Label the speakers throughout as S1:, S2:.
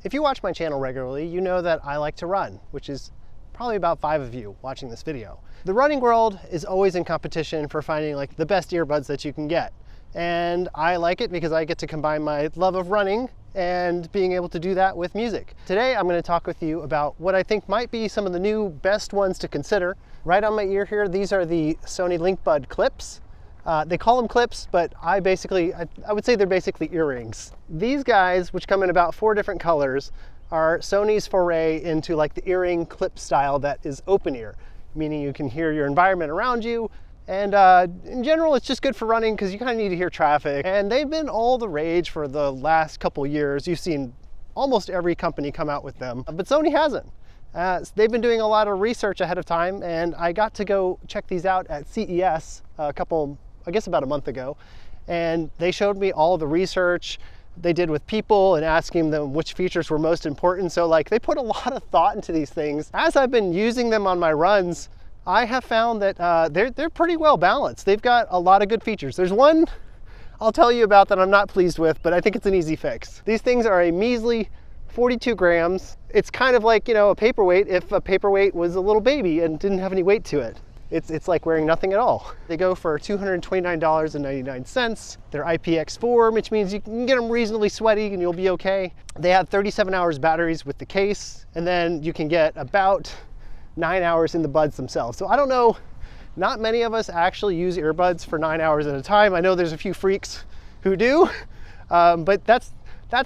S1: If you watch my channel regularly, you know that I like to run, which is probably about 5 of you watching this video. The running world is always in competition for finding like the best earbuds that you can get. And I like it because I get to combine my love of running and being able to do that with music. Today, I'm going to talk with you about what I think might be some of the new best ones to consider. Right on my ear here, these are the Sony Linkbud clips. They call them clips, but I would say they're basically earrings. These guys, which come in about 4 different colors, are Sony's foray into like the earring clip style that is open ear, meaning you can hear your environment around you. And in general, it's just good for running because you kind of need to hear traffic. And they've been all the rage for the last couple years. You've seen almost every company come out with them, but Sony hasn't. They've been doing a lot of research ahead of time, and I got to go check these out at CES about a month ago. And they showed me all the research they did with people and asking them which features were most important. So like they put a lot of thought into these things. As I've been using them on my runs, I have found that they're pretty well balanced. They've got a lot of good features. There's one I'll tell you about that I'm not pleased with, but I think it's an easy fix. These things are a measly 42 grams. It's kind of like, a paperweight if a paperweight was a little baby and didn't have any weight to it. It's like wearing nothing at all. They go for $229.99. They're IPX4, which means you can get them reasonably sweaty and you'll be okay. They have 37 hours batteries with the case, and then you can get about 9 hours in the buds themselves. So I don't know, not many of us actually use earbuds for 9 hours at a time. I know there's a few freaks who do, but that's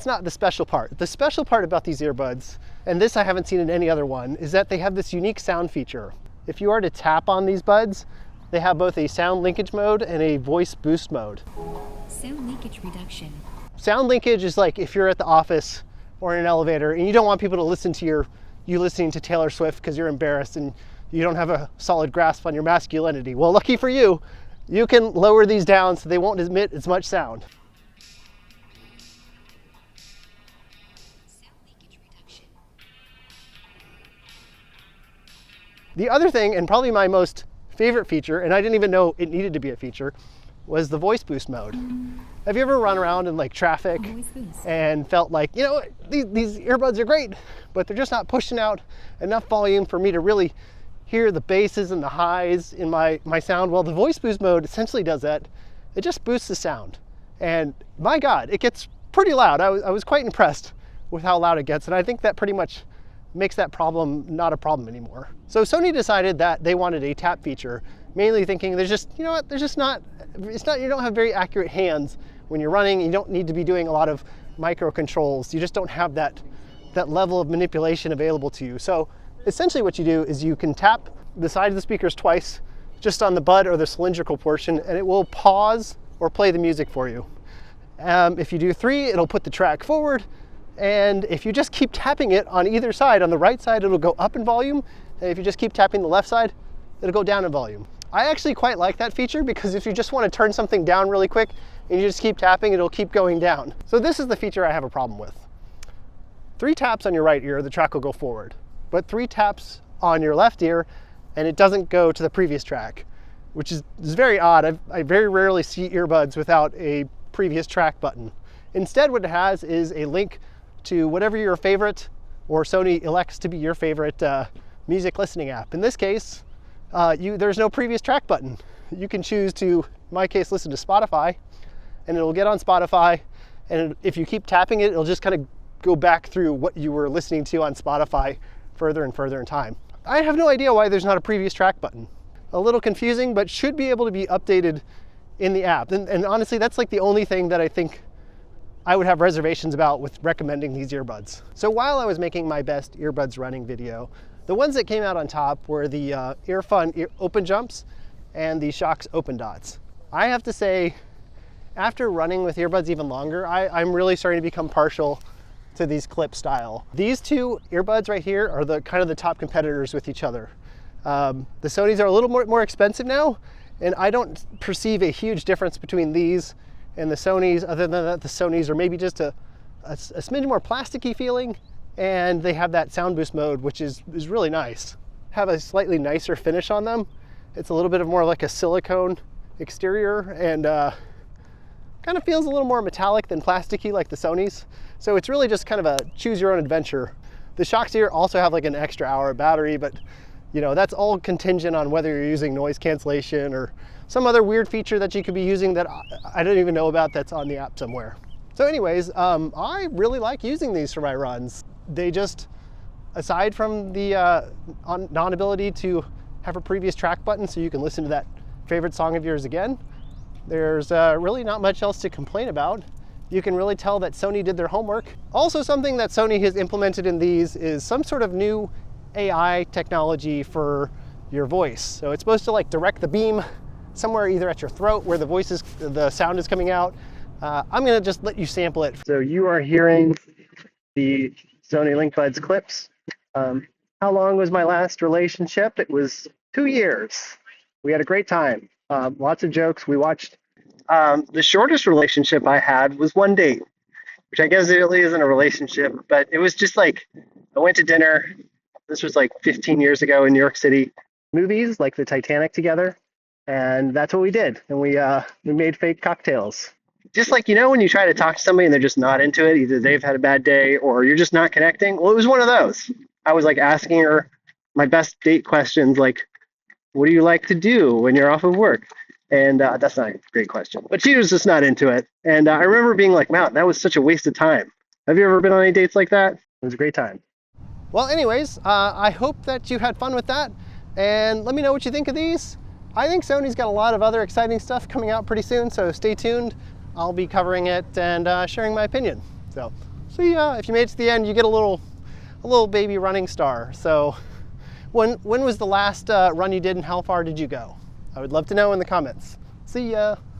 S1: not the special part. The special part about these earbuds, and this I haven't seen in any other one, is that they have this unique sound feature. If you are to tap on these buds, they have both a sound linkage mode and a voice boost mode.
S2: Sound linkage reduction.
S1: Sound linkage is like if you're at the office or in an elevator and you don't want people to listen to you listening to Taylor Swift because you're embarrassed and you don't have a solid grasp on your masculinity. Well, lucky for you, you can lower these down so they won't emit as much sound. The other thing, and probably my most favorite feature, and I didn't even know it needed to be a feature, was the voice boost mode. Have you ever run around in like traffic and felt like, these earbuds are great, but they're just not pushing out enough volume for me to really hear the basses and the highs in my sound? Well, the voice boost mode essentially does that. It just boosts the sound. And my God, it gets pretty loud. I was quite impressed with how loud it gets. And I think that pretty much makes that problem not a problem anymore. So Sony decided that they wanted a tap feature, mainly thinking you don't have very accurate hands when you're running. You don't need to be doing a lot of micro controls. You just don't have that level of manipulation available to you. So essentially what you do is you can tap the side of the speakers twice, just on the bud or the cylindrical portion, and it will pause or play the music for you. If you do 3, it'll put the track forward. And if you just keep tapping it on either side, on the right side, it'll go up in volume. And if you just keep tapping the left side, it'll go down in volume. I actually quite like that feature because if you just want to turn something down really quick and you just keep tapping, it'll keep going down. So this is the feature I have a problem with. 3 taps on your right ear, the track will go forward. But 3 taps on your left ear, and it doesn't go to the previous track, which is very odd. I very rarely see earbuds without a previous track button. Instead, what it has is a link to whatever your favorite, or Sony elects to be your favorite music listening app. In this case, there's no previous track button. You can choose to, in my case, listen to Spotify, and it'll get on Spotify, and if you keep tapping it, it'll just kind of go back through what you were listening to on Spotify further and further in time. I have no idea why there's not a previous track button. A little confusing, but should be able to be updated in the app. And honestly, that's like the only thing that I think I would have reservations about with recommending these earbuds. So while I was making my best earbuds running video, the ones that came out on top were the Earfun Open Jumps and the Shokz Open Dots. I have to say, after running with earbuds even longer, I'm really starting to become partial to these clip style. These 2 earbuds right here are the kind of the top competitors with each other. The Sonys are a little more expensive now, and I don't perceive a huge difference between these and the Sonys, other than that the Sonys are maybe just a smidge more plasticky feeling, and they have that sound boost mode, which is really nice. Have a slightly nicer finish on them. It's a little bit more like a silicone exterior, and kind of feels a little more metallic than plasticky like the Sonys. So it's really just kind of a choose your own adventure. The shokz here also have like an extra hour battery, but you know, that's all contingent on whether you're using noise cancellation or some other weird feature that you could be using that I don't even know about that's on the app somewhere. So anyways, I really like using these for my runs. They just, aside from the non-ability to have a previous track button so you can listen to that favorite song of yours again, there's really not much else to complain about. You can really tell that Sony did their homework. Also, something that Sony has implemented in these is some sort of new AI technology for your voice. So it's supposed to like direct the beam somewhere either at your throat where the sound is coming out. I'm gonna just let you sample it. So you are hearing the Sony Linkbuds clips. How long was my last relationship? It was 2 years. We had a great time. Lots of jokes. We watched. The shortest relationship I had was 1 date, which I guess really isn't a relationship, but it was just like I went to dinner. This was like 15 years ago in New York City. Movies like the Titanic together, and that's what we did. And we made fake cocktails. Just like, you know, when you try to talk to somebody and they're just not into it, either they've had a bad day or you're just not connecting. Well, it was one of those. I was like asking her my best date questions, like, what do you like to do when you're off of work? And that's not a great question, but she was just not into it. And I remember being like, wow, that was such a waste of time. Have you ever been on any dates like that? It was a great time. Well, anyways, I hope that you had fun with that. And let me know what you think of these. I think Sony's got a lot of other exciting stuff coming out pretty soon, so stay tuned. I'll be covering it and sharing my opinion. So if you made it to the end, you get a little baby running star. So when was the last run you did and how far did you go? I would love to know in the comments. See ya.